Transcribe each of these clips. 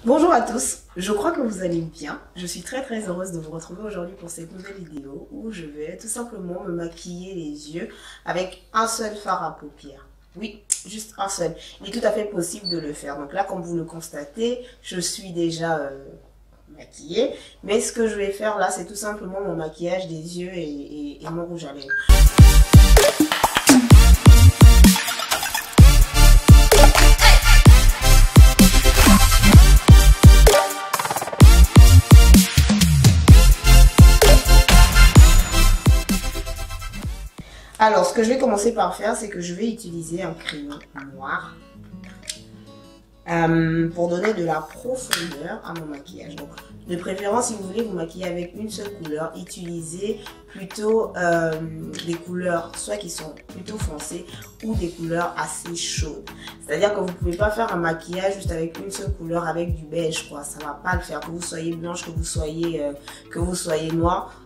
Bonjour à tous, je crois que vous allez bien. Je suis très heureuse de vous retrouver aujourd'hui pour cette nouvelle vidéo où je vais tout simplement me maquiller les yeux avec un seul fard à paupières. Oui, juste un seul. Il est tout à fait possible de le faire. Donc là, comme vous le constatez, je suis déjà maquillée. Mais ce que je vais faire là, c'est tout simplement mon maquillage des yeux et mon rouge à lèvres. Alors, ce que je vais commencer par faire, c'est que je vais utiliser un crayon noir pour donner de la profondeur à mon maquillage. Donc, de préférence, si vous voulez vous maquiller avec une seule couleur, utilisez plutôt des couleurs soit qui sont plutôt foncées ou des couleurs assez chaudes. C'est-à-dire que vous ne pouvez pas faire un maquillage juste avec une seule couleur, avec du beige, quoi. Ça ne va pas le faire. Que vous soyez blanche, que vous soyez noire.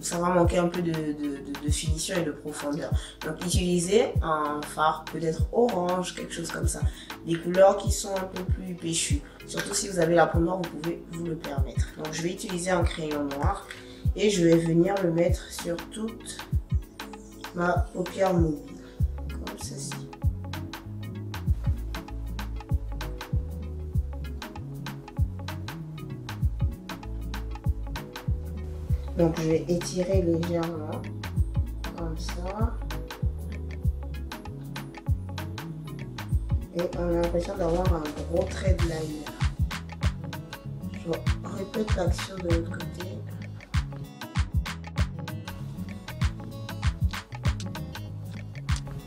Ça va manquer un peu de finition et de profondeur. Donc utilisez un fard peut-être orange, quelque chose comme ça. Des couleurs qui sont un peu plus péchues. Surtout si vous avez la peau noire, vous pouvez vous le permettre. Donc je vais utiliser un crayon noir et je vais venir le mettre sur toute ma paupière mobile. Comme ceci. Donc je vais étirer légèrement, comme ça. Et on a l'impression d'avoir un gros trait de liner. Je répète l'action de l'autre côté.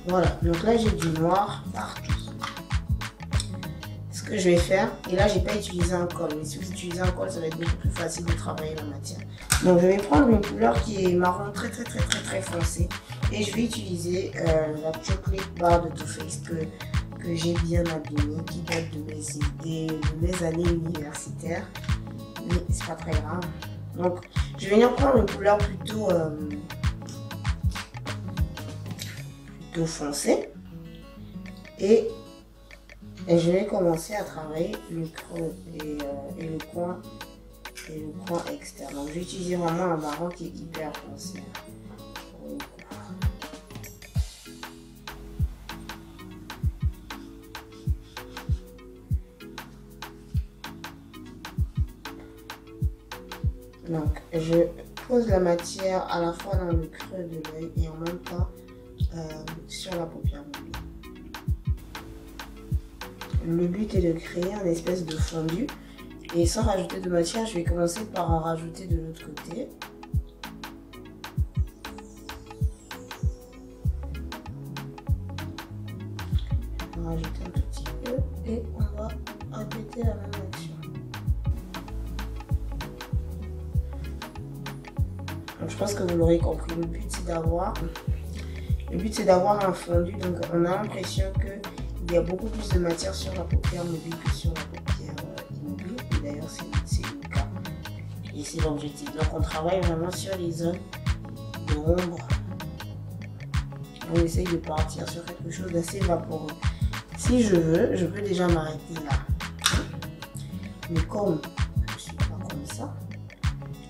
Voilà, donc là j'ai du noir partout. Ce que je vais faire, et là j'ai pas utilisé un col, mais si vous utilisez un col, ça va être beaucoup plus facile de travailler la matière. Donc je vais prendre une couleur qui est marron très foncé et je vais utiliser la Chocolate Bar de Too Faced que j'ai bien abîmée, qui date de mes années universitaires, mais c'est pas très grave. Donc je vais venir prendre une couleur plutôt foncée et je vais commencer à travailler le creux et le coin externe. Donc j'ai utilisé vraiment un marron qui est hyper foncé. Donc je pose la matière à la fois dans le creux de l'œil et en même temps sur la paupière mobile. Le but est de créer une espèce de fondu. Et sans rajouter de matière, je vais commencer par en rajouter de l'autre côté. On va rajouter un tout petit peu et on va répéter la même action. Donc je pense que vous l'aurez compris, le but c'est d'avoir un fondu. Donc on a l'impression qu'il y a beaucoup plus de matière sur la paupière mobile que sur la paupière immobile. Et d'ailleurs c'est le cas. Et c'est l'objectif. Donc on travaille vraiment sur les zones d'ombre. On essaye de partir sur quelque chose d'assez vaporeux. Si je veux, je peux déjà m'arrêter là. Mais comme je ne suis pas comme ça,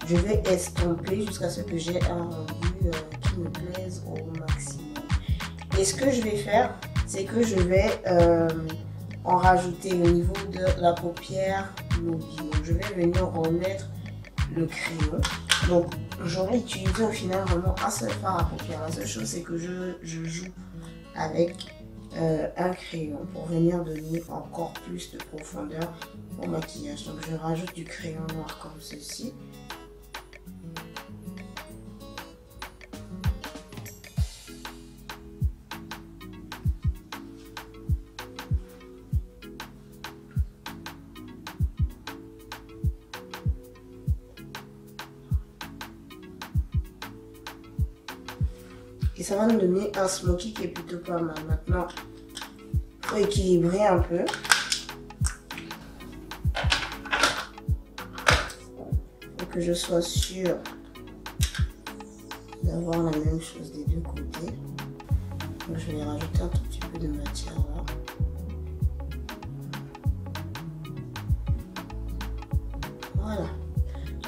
je vais estomper jusqu'à ce que j'ai un rendu qui me plaise au maximum. Et ce que je vais faire, c'est que je vais en rajouter au niveau de la paupière mobile. Donc je vais venir remettre le crayon. Donc j'aurais utilisé au final vraiment un seul fard à paupières. La seule chose, c'est que je joue avec un crayon pour venir donner encore plus de profondeur au maquillage. Donc je rajoute du crayon noir comme ceci. Et ça va nous donner un smoky qui est plutôt pas mal. Maintenant, il faut équilibrer un peu. Il faut que je sois sûre d'avoir la même chose des deux côtés. Donc je vais rajouter un tout petit peu de matière là. Voilà.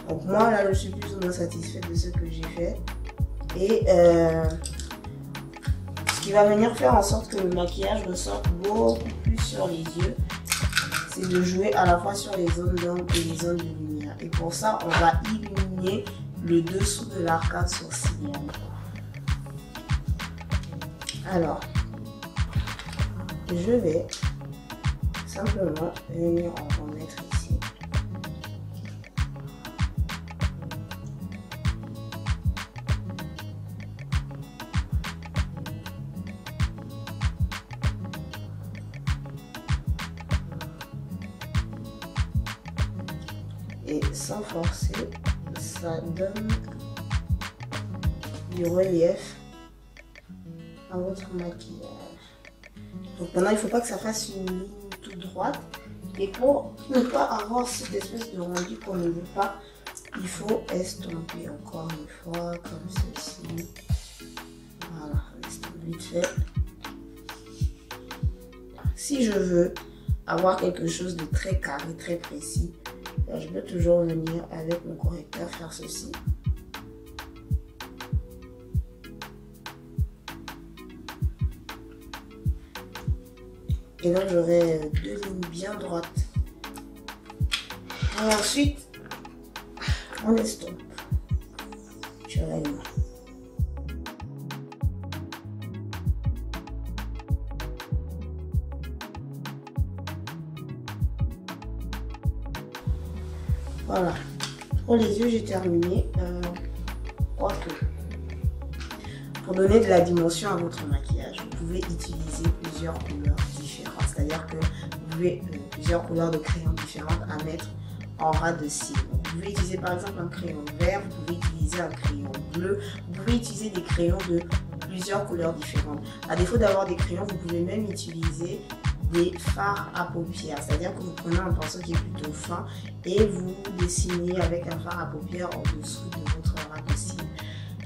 Donc moi là je suis plus ou moins satisfaite de ce que j'ai fait. Et ce qui va venir faire en sorte que le maquillage ressorte beaucoup plus sur les yeux, c'est de jouer à la fois sur les zones d'ombre et les zones de lumière. Et pour ça, on va illuminer le dessous de l'arcade sourcilière. Alors, je vais simplement venir en remettre ici. Et sans forcer, ça donne du relief à votre maquillage. Donc maintenant, il ne faut pas que ça fasse une ligne toute droite. Et pour ne pas avoir cette espèce de rendu qu'on ne veut pas, il faut estomper encore une fois comme ceci. Voilà, on estompe vite fait. Si je veux avoir quelque chose de très carré, très précis, je peux toujours venir avec mon correcteur faire ceci. Et là, j'aurai deux lignes bien droites. Et ensuite, on estompe sur la ligne. Voilà. Pour les yeux, j'ai terminé. Quoique, pour donner de la dimension à votre maquillage, vous pouvez utiliser plusieurs couleurs différentes. C'est-à-dire que vous pouvez plusieurs couleurs de crayons différentes à mettre en ras de cils. Vous pouvez utiliser par exemple un crayon vert, vous pouvez utiliser un crayon bleu, vous pouvez utiliser des crayons de plusieurs couleurs différentes. À défaut d'avoir des crayons, vous pouvez même utiliser des fards à paupières, c'est-à-dire que vous prenez un pinceau qui est plutôt fin et vous dessinez avec un fard à paupières en dessous de votre ras de cils.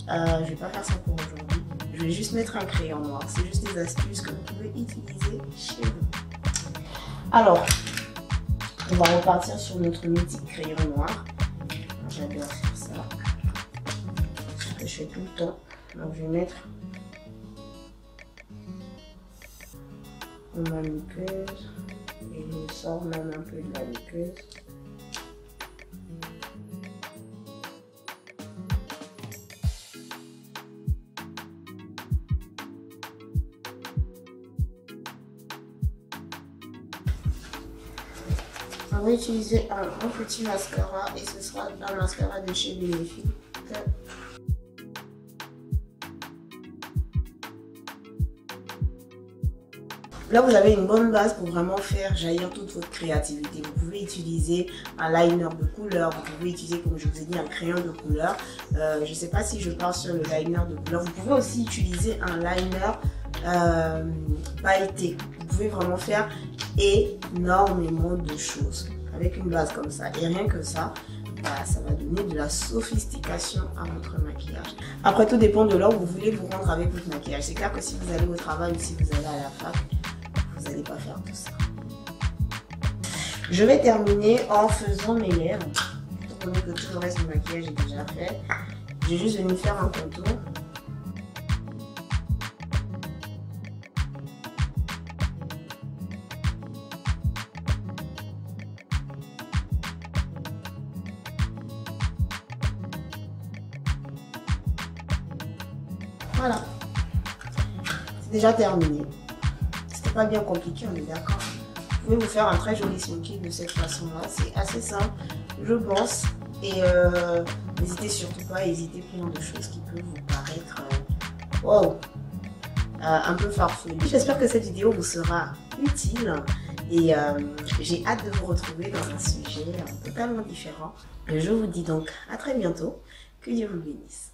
Je vais pas faire ça pour aujourd'hui, je vais juste mettre un crayon noir. C'est juste des astuces que vous pouvez utiliser chez vous. Alors, on va repartir sur notre mythique crayon noir. J'adore faire ça, c'est ce que je fais tout le temps. Donc je vais mettre ma muqueuse et je sors même un peu de la muqueuse. On va utiliser un petit mascara et ce sera un mascara de chez Benefit. Là, vous avez une bonne base pour vraiment faire jaillir toute votre créativité. Vous pouvez utiliser un liner de couleur, vous pouvez utiliser, comme je vous ai dit, un crayon de couleur. Je ne sais pas si je pars sur le liner de couleur. Vous pouvez aussi utiliser un liner pailleté. Vous pouvez vraiment faire énormément de choses avec une base comme ça. Et rien que ça, ça va donner de la sophistication à votre maquillage. Après, tout dépend de l'heure où vous voulez vous rendre avec votre maquillage. C'est clair que si vous allez au travail ou si vous allez à la fac, vous n'allez pas faire tout ça. Je vais terminer en faisant mes lèvres. Étant donné que tout le reste du maquillage est déjà fait, je vais juste venir faire un contour. Voilà, c'est déjà terminé. C'était pas bien compliqué, on est d'accord. Vous pouvez vous faire un très joli smoky de cette façon-là. C'est assez simple, je pense. Et n'hésitez surtout pas à hésiter plein de choses qui peuvent vous paraître wow, un peu farfelues. J'espère que cette vidéo vous sera utile. Et j'ai hâte de vous retrouver dans un sujet totalement différent. Je vous dis donc à très bientôt. Que Dieu vous bénisse.